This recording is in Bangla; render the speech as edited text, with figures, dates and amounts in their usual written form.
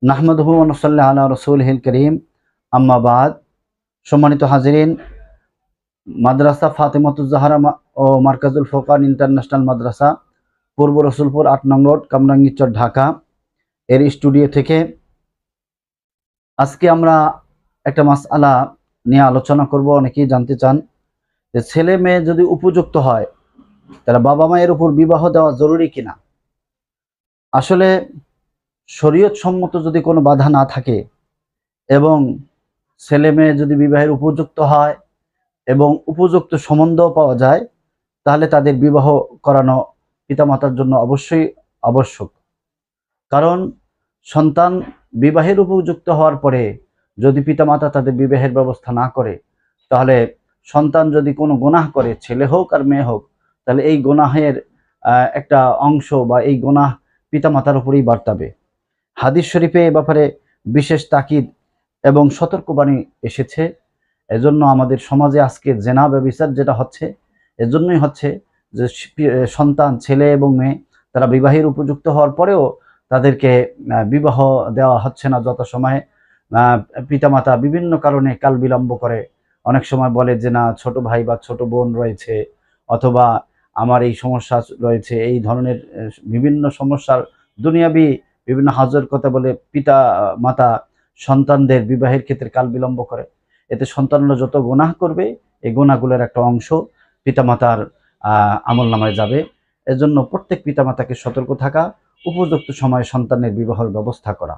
নাহমাদুহু ওয়া নুসাল্লি আলা রাসূলিহিল কারীম, আম্মা বাদ। সম্মানিত হাজিরিন, মাদ্রাসা ফাতেমাতুজ জাহরা ও মার্কাজুল ফুরকান ইন্টারন্যাশনাল মাদ্রাসা, পূর্ব রসুলপুর ৮ নং রোড, কামরাঙ্গীরচর, ঢাকা এর স্টুডিও থেকে আজকে আমরা একটা মাসআলা নিয়ে আলোচনা করব। অনেকেই জানতে চান যে ছেলে মেয়ে যদি উপযুক্ত হয় তাহলে বাবা মায়ের উপর বিবাহ দেওয়া জরুরি কিনা। আসলে শরীয়ত সম্মত যদি কোনো বাধা না থাকে এবং ছেলে মেয়ে যদি বিবাহের উপযুক্ত হয় এবং উপযুক্ত সম্বন্ধও পাওয়া যায়, তাহলে তাদের বিবাহ করানো পিতামাতার জন্য অবশ্যই আবশ্যক। কারণ সন্তান বিবাহের উপযুক্ত হওয়ার পরে যদি পিতামাতা তাদের বিবাহের ব্যবস্থা না করে, তাহলে সন্তান যদি কোনো গুনাহ করে, ছেলে হোক আর মেয়ে হোক, তাহলে এই গুনাহের একটা অংশ বা এই গুনাহ পিতামাতার উপরেই বর্তাবে। হাদিস শরীফে এ ব্যাপারে বিশেষ তাকিদ এবং সতর্কবাণী এসেছে। এজন্য আমাদের সমাজে আজকে জেনা ব্যভিচার যেটা হচ্ছে, এজন্যই হচ্ছে যে সন্তান ছেলে এবং মেয়ে তারা বিবাহের উপযুক্ত হওয়ার পরেও তাদেরকে বিবাহ দেওয়া হচ্ছে না যথাসময়ে। পিতামাতা বিভিন্ন কারণে কাল বিলম্ব করে। অনেক সময় বলে যে না, ছোট ভাই বা ছোট বোন রয়েছে, অথবা আমার এই সমস্যা রয়েছে, এই ধরনের বিভিন্ন সমস্যার দুনিয়াবি বিভিন্ন হাজর কথা বলে পিতা মাতা সন্তানদের বিবাহের ক্ষেত্রে কাল বিলম্ব করে। এতে সন্তানরা যত গুনাহ করবে, এই গুনাহগুলোর একটা অংশ পিতামাতার আমল নামায় যাবে। এজন্য প্রত্যেক পিতামাতাকে সতর্ক থাকা, উপযুক্ত সময়ে সন্তানের বিবাহের ব্যবস্থা করা।